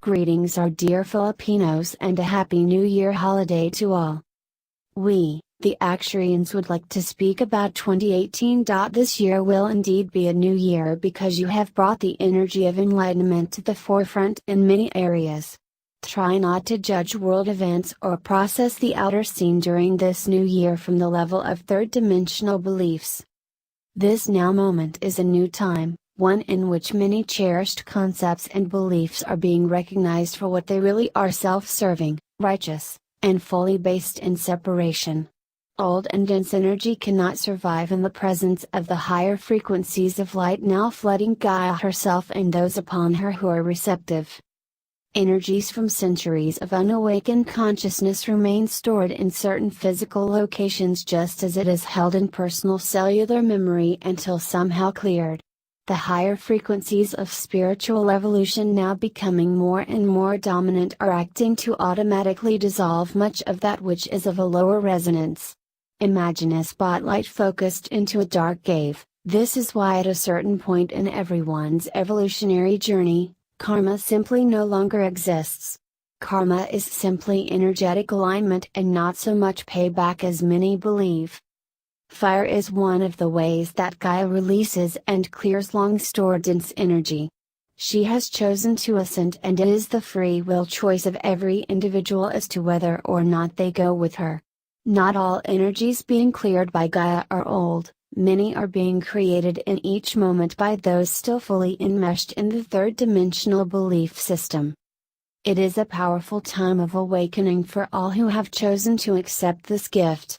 Greetings our dear Filipinos and a Happy New Year holiday to all. We, the Acturians would like to speak about 2018. This year will indeed be a new year because you have brought the energy of enlightenment to the forefront in many areas. Try not to judge world events or process the outer scene during this new year from the level of third-dimensional beliefs. This now moment is a new time, one in which many cherished concepts and beliefs are being recognized for what they really are: self-serving, righteous, and fully based in separation. Old and dense energy cannot survive in the presence of the higher frequencies of light now flooding Gaia herself and those upon her who are receptive. Energies from centuries of unawakened consciousness remain stored in certain physical locations just as it is held in personal cellular memory until somehow cleared. The higher frequencies of spiritual evolution now becoming more and more dominant are acting to automatically dissolve much of that which is of a lower resonance. Imagine a spotlight focused into a dark cave. This is why at a certain point in everyone's evolutionary journey, karma simply no longer exists. Karma is simply energetic alignment and not so much payback as many believe. Fire is one of the ways that Gaia releases and clears long-stored dense energy. She has chosen to ascend, and it is the free will choice of every individual as to whether or not they go with her. Not all energies being cleared by Gaia are old, many are being created in each moment by those still fully enmeshed in the third-dimensional belief system. It is a powerful time of awakening for all who have chosen to accept this gift.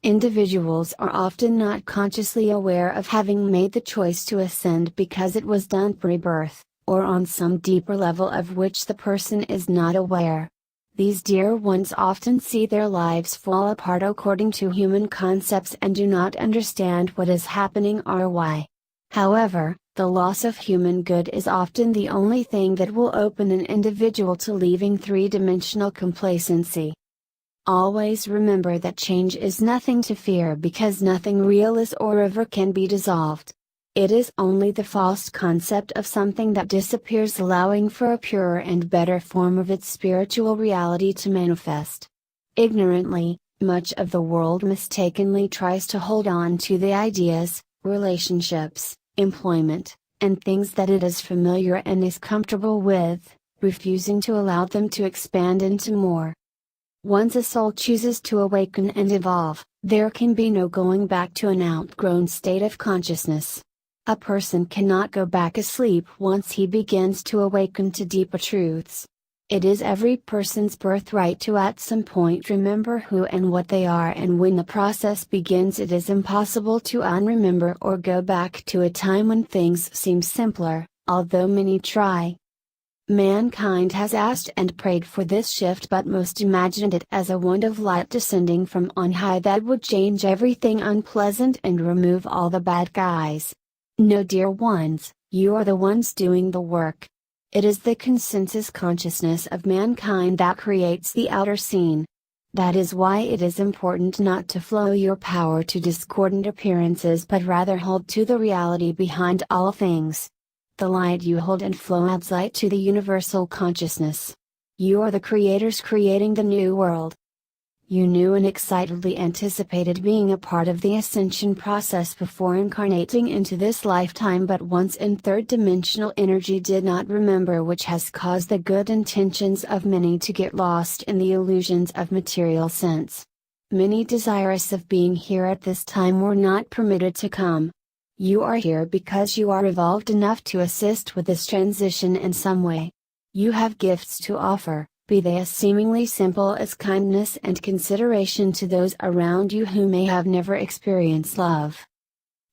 Individuals are often not consciously aware of having made the choice to ascend because it was done pre-birth, or on some deeper level of which the person is not aware. These dear ones often see their lives fall apart according to human concepts and do not understand what is happening or why. However, the loss of human good is often the only thing that will open an individual to leaving three-dimensional complacency. Always remember that change is nothing to fear because nothing real is or ever can be dissolved. It is only the false concept of something that disappears, allowing for a purer and better form of its spiritual reality to manifest. Ignorantly, much of the world mistakenly tries to hold on to the ideas, relationships, employment, and things that it is familiar and is comfortable with, refusing to allow them to expand into more. Once a soul chooses to awaken and evolve, there can be no going back to an outgrown state of consciousness. A person cannot go back asleep once he begins to awaken to deeper truths. It is every person's birthright to at some point remember who and what they are, and when the process begins it is impossible to unremember or go back to a time when things seem simpler, although many try. Mankind has asked and prayed for this shift, but most imagined it as a wand of light descending from on high that would change everything unpleasant and remove all the bad guys. No, dear ones, you are the ones doing the work. It is the consensus consciousness of mankind that creates the outer scene. That is why it is important not to flow your power to discordant appearances but rather hold to the reality behind all things. The light you hold and flow adds light to the universal consciousness. You are the creators creating the new world. You knew and excitedly anticipated being a part of the ascension process before incarnating into this lifetime, but once in third-dimensional energy did not remember, which has caused the good intentions of many to get lost in the illusions of material sense. Many desirous of being here at this time were not permitted to come. You are here because you are evolved enough to assist with this transition in some way. You have gifts to offer, be they as seemingly simple as kindness and consideration to those around you who may have never experienced love.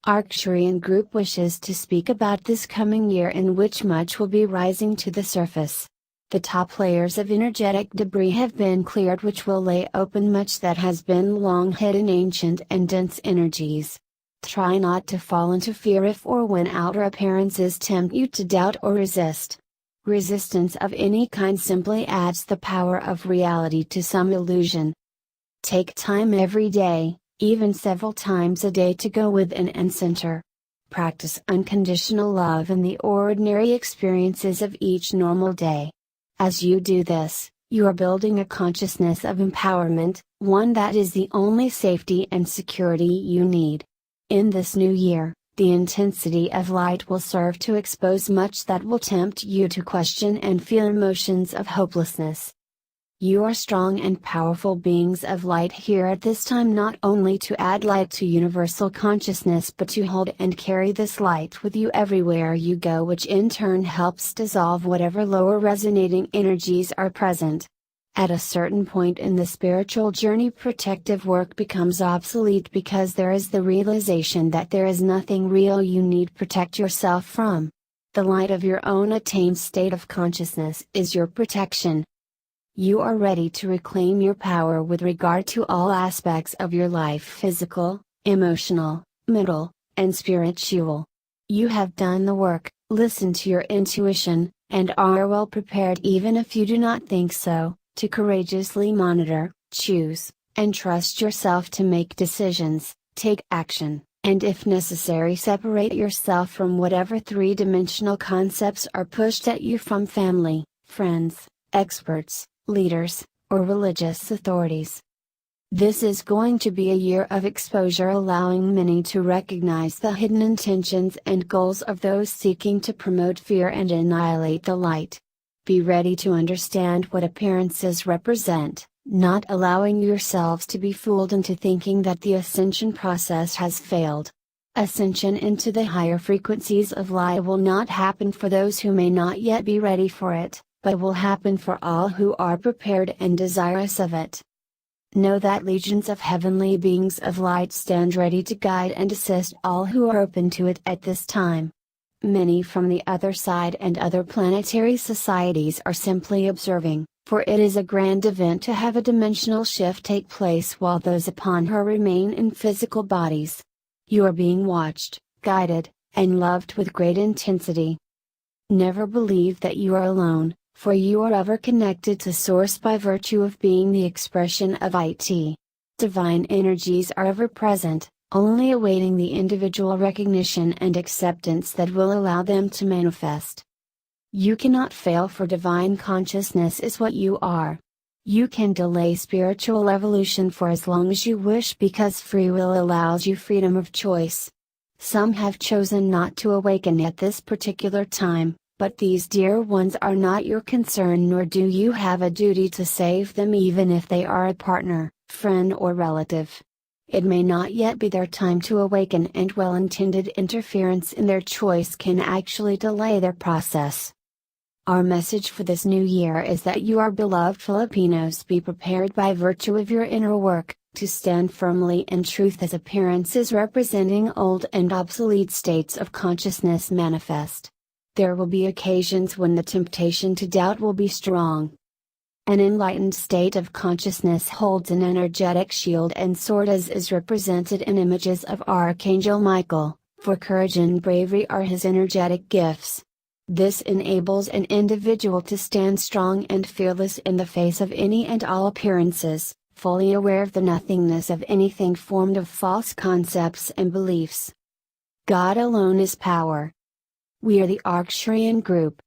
Arcturian Group wishes to speak about this coming year in which much will be rising to the surface. The top layers of energetic debris have been cleared, which will lay open much that has been long hidden, ancient and dense energies. Try not to fall into fear if or when outer appearances tempt you to doubt or resist. Resistance of any kind simply adds the power of reality to some illusion. Take time every day, even several times a day, to go within and center. Practice unconditional love in the ordinary experiences of each normal day. As you do this, you are building a consciousness of empowerment, one that is the only safety and security you need. In this new year, the intensity of light will serve to expose much that will tempt you to question and feel emotions of hopelessness. You are strong and powerful beings of light here at this time, not only to add light to universal consciousness but to hold and carry this light with you everywhere you go, which in turn helps dissolve whatever lower resonating energies are present. At a certain point in the spiritual journey, protective work becomes obsolete because there is the realization that there is nothing real you need protect yourself from. The light of your own attained state of consciousness is your protection. You are ready to reclaim your power with regard to all aspects of your life: physical, emotional, mental, and spiritual. You have done the work, listened to your intuition, and are well prepared, even if you do not think so, to courageously monitor, choose, and trust yourself to make decisions, take action, and if necessary separate yourself from whatever three-dimensional concepts are pushed at you from family, friends, experts, leaders, or religious authorities. This is going to be a year of exposure, allowing many to recognize the hidden intentions and goals of those seeking to promote fear and annihilate the light. Be ready to understand what appearances represent, not allowing yourselves to be fooled into thinking that the ascension process has failed. Ascension into the higher frequencies of light will not happen for those who may not yet be ready for it, but will happen for all who are prepared and desirous of it. Know that legions of heavenly beings of light stand ready to guide and assist all who are open to it at this time. Many from the other side and other planetary societies are simply observing, for it is a grand event to have a dimensional shift take place while those upon her remain in physical bodies. You are being watched, guided, and loved with great intensity. Never believe that you are alone, for you are ever connected to Source by virtue of being the expression of it. Divine energies are ever present, only awaiting the individual recognition and acceptance that will allow them to manifest. You cannot fail, for divine consciousness is what you are. You can delay spiritual evolution for as long as you wish because free will allows you freedom of choice. Some have chosen not to awaken at this particular time, but these dear ones are not your concern, nor do you have a duty to save them, even if they are a partner, friend, or relative. It may not yet be their time to awaken, and well-intended interference in their choice can actually delay their process. Our message for this new year is that you, our beloved Filipinos, be prepared by virtue of your inner work, to stand firmly in truth as appearances representing old and obsolete states of consciousness manifest. There will be occasions when the temptation to doubt will be strong. An enlightened state of consciousness holds an energetic shield and sword, as is represented in images of Archangel Michael, for courage and bravery are his energetic gifts. This enables an individual to stand strong and fearless in the face of any and all appearances, fully aware of the nothingness of anything formed of false concepts and beliefs. God alone is power. We are the Aksharian group,